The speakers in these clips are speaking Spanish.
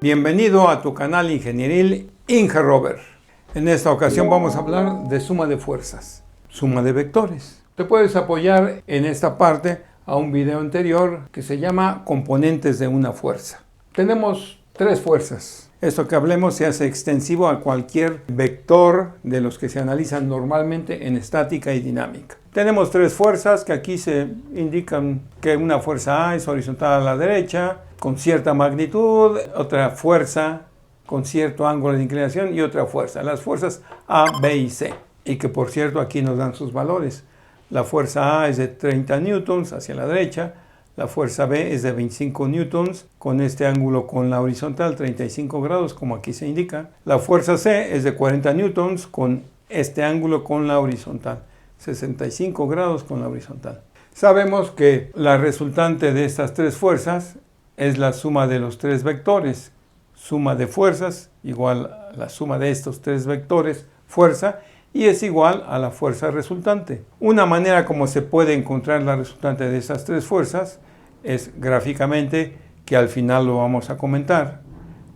Bienvenido a tu canal ingenieril IngeRover. En esta ocasión vamos a hablar de suma de fuerzas, suma de vectores. Te puedes apoyar en esta parte a un video anterior que se llama componentes de una fuerza. Tenemos tres fuerzas. Esto que hablemos se hace extensivo a cualquier vector de los que se analizan normalmente en estática y dinámica. Tenemos tres fuerzas que aquí se indican que una fuerza A es horizontal a la derecha con cierta magnitud, otra fuerza con cierto ángulo de inclinación y otra fuerza. Las fuerzas A, B y C. Y que por cierto aquí nos dan sus valores. La fuerza A es de 30 newtons hacia la derecha. La fuerza B es de 25 newtons con este ángulo con la horizontal 35 grados como aquí se indica. La fuerza C es de 40 newtons con este ángulo con la horizontal 65 grados con la horizontal. Sabemos que la resultante de estas tres fuerzas es la suma de los tres vectores. Suma de fuerzas igual a la suma de estos tres vectores fuerza y es igual a la fuerza resultante. Una manera como se puede encontrar la resultante de estas tres fuerzas es gráficamente, que al final lo vamos a comentar.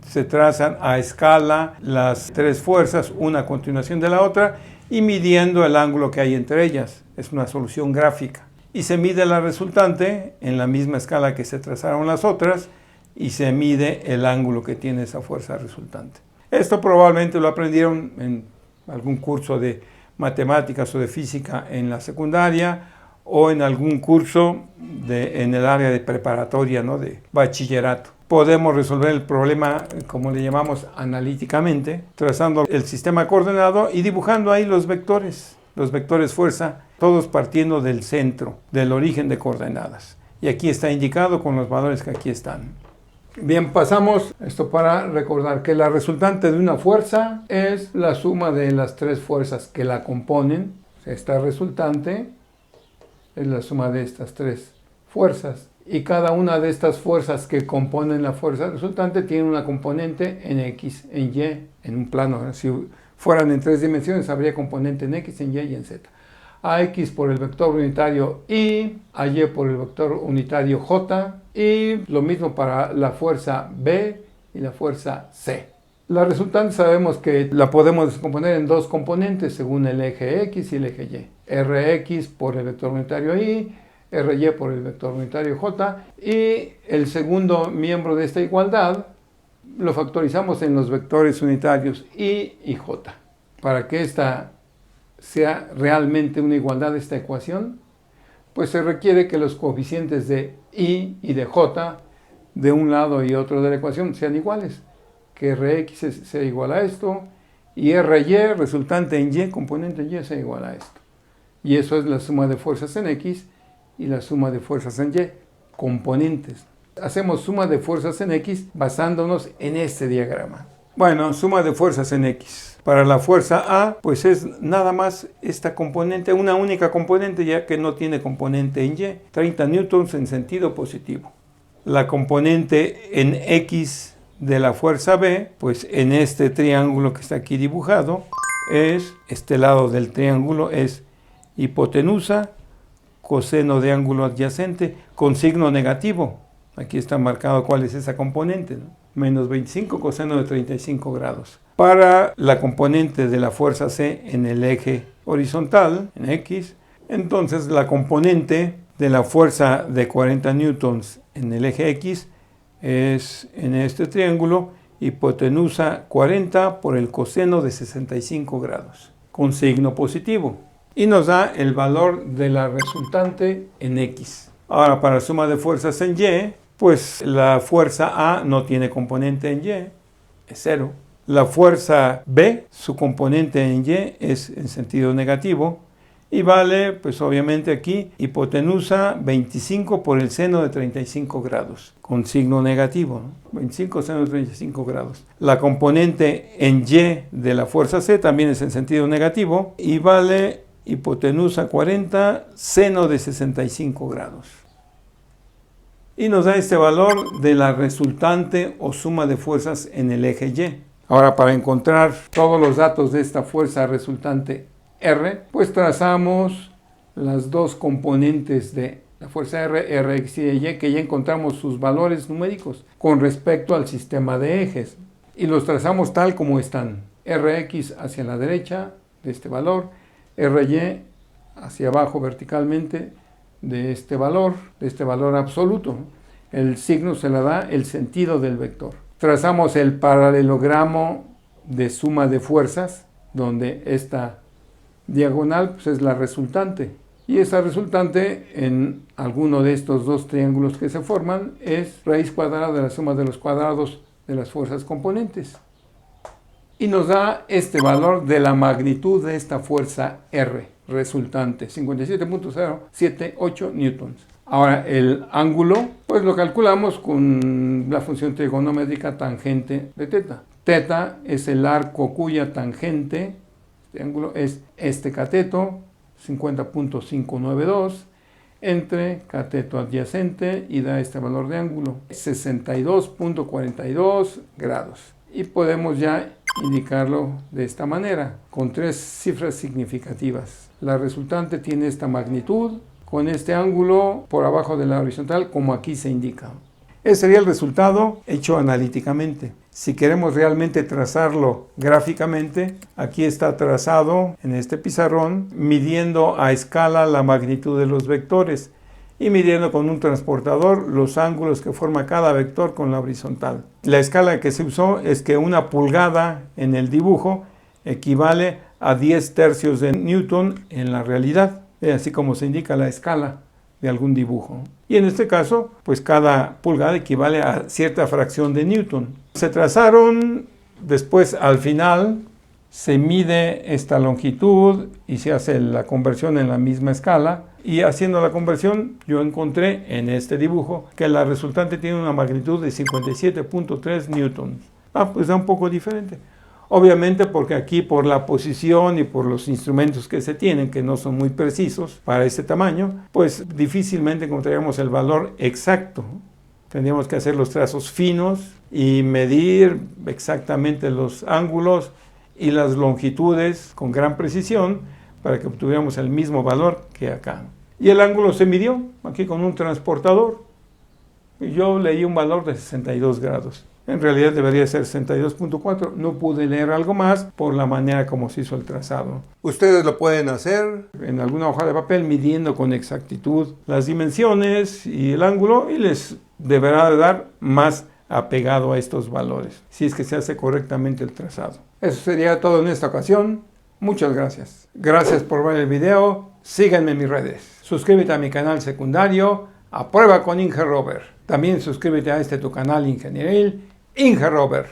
Se trazan a escala las tres fuerzas, una a continuación de la otra, y midiendo el ángulo que hay entre ellas. Es una solución gráfica. Y se mide la resultante en la misma escala que se trazaron las otras, y se mide el ángulo que tiene esa fuerza resultante. Esto probablemente lo aprendieron en algún curso de matemáticas o de física en la secundaria o en algún curso en el área de preparatoria, ¿no? De bachillerato. Podemos resolver el problema, como le llamamos, analíticamente, trazando el sistema coordenado y dibujando ahí los vectores fuerza, todos partiendo del centro, del origen de coordenadas. Y aquí está indicado con los valores que aquí están. Bien, pasamos esto para recordar que la resultante de una fuerza es la suma de las tres fuerzas que la componen. Esta resultante es la suma de estas tres fuerzas. Y cada una de estas fuerzas que componen la fuerza resultante tiene una componente en X, en Y, en un plano. Si fueran en tres dimensiones, habría componente en X, en Y y en Z. A X por el vector unitario Y, a Y por el vector unitario J, y lo mismo para la fuerza B y la fuerza C. La resultante sabemos que la podemos descomponer en dos componentes según el eje X y el eje Y. Rx por el vector unitario Y, Ry por el vector unitario J, y el segundo miembro de esta igualdad lo factorizamos en los vectores unitarios Y y J. Para que esta sea realmente una igualdad de esta ecuación, pues se requiere que los coeficientes de Y y de J de un lado y otro de la ecuación sean iguales, que Rx sea igual a esto y Ry resultante en Y, componente en Y, sea igual a esto. Y eso es la suma de fuerzas en X y la suma de fuerzas en Y, componentes. Hacemos suma de fuerzas en X basándonos en este diagrama. Bueno, suma de fuerzas en X. Para la fuerza A, pues es nada más esta componente, una única componente, ya que no tiene componente en Y, 30 newtons en sentido positivo. La componente en X de la fuerza B, pues en este triángulo que está aquí dibujado, es, este lado del triángulo es hipotenusa, coseno de ángulo adyacente, con signo negativo. Aquí está marcado cuál es esa componente, ¿no? Menos 25 coseno de 35 grados. Para la componente de la fuerza C en el eje horizontal, en X, entonces la componente de la fuerza de 40 newtons en el eje X es en este triángulo hipotenusa 40 por el coseno de 65 grados, con signo positivo. Y nos da el valor de la resultante en X. Ahora, para suma de fuerzas en Y, pues la fuerza A no tiene componente en Y, es 0. La fuerza B, su componente en Y es en sentido negativo y vale, pues obviamente aquí, hipotenusa 25 por el seno de 35 grados, con signo negativo, ¿no? 25 seno de 35 grados. La componente en Y de la fuerza C también es en sentido negativo y vale hipotenusa 40 seno de 65 grados. Y nos da este valor de la resultante o suma de fuerzas en el eje Y. Ahora, para encontrar todos los datos de esta fuerza resultante R, pues trazamos las dos componentes de la fuerza R, Rx y Y, que ya encontramos sus valores numéricos con respecto al sistema de ejes. Y los trazamos tal como están. Rx hacia la derecha de este valor, Ry hacia abajo verticalmente de este valor absoluto. El signo se le da el sentido del vector. Trazamos el paralelogramo de suma de fuerzas, donde esta diagonal pues, es la resultante. Y esa resultante en alguno de estos dos triángulos que se forman es raíz cuadrada de la suma de los cuadrados de las fuerzas componentes. Y nos da este valor de la magnitud de esta fuerza R resultante, 57.078 newtons. Ahora el ángulo, pues lo calculamos con la función trigonométrica tangente de teta. Teta es el arco cuya tangente, este ángulo es este cateto, 50.592, entre cateto adyacente y da este valor de ángulo, 62.42 grados. Y podemos ya indicarlo de esta manera, con tres cifras significativas. La resultante tiene esta magnitud, con este ángulo por abajo de la horizontal, como aquí se indica. Ese sería el resultado hecho analíticamente. Si queremos realmente trazarlo gráficamente, aquí está trazado en este pizarrón, midiendo a escala la magnitud de los vectores y midiendo con un transportador los ángulos que forma cada vector con la horizontal. La escala que se usó es que una pulgada en el dibujo equivale a 10 tercios de newton en la realidad, así como se indica la escala de algún dibujo. Y en este caso, pues cada pulgada equivale a cierta fracción de newton. Se trazaron, después al final se mide esta longitud y se hace la conversión en la misma escala. Y haciendo la conversión, yo encontré en este dibujo que la resultante tiene una magnitud de 57.3 newtons. Pues da un poco diferente. Obviamente porque aquí por la posición y por los instrumentos que se tienen, que no son muy precisos para este tamaño, pues difícilmente encontraríamos el valor exacto. Tendríamos que hacer los trazos finos y medir exactamente los ángulos y las longitudes con gran precisión para que obtuviéramos el mismo valor que acá. Y el ángulo se midió aquí con un transportador y yo leí un valor de 62 grados. En realidad debería ser 62.4. No pude leer algo más por la manera como se hizo el trazado. Ustedes lo pueden hacer en alguna hoja de papel midiendo con exactitud las dimensiones y el ángulo y les deberá de dar más apegado a estos valores, si es que se hace correctamente el trazado. Eso sería todo en esta ocasión. Muchas gracias. Gracias por ver el video. Síganme en mis redes. Suscríbete a mi canal secundario A Prueba con Inge Robert. También suscríbete a tu canal ingenieril Inge Robert.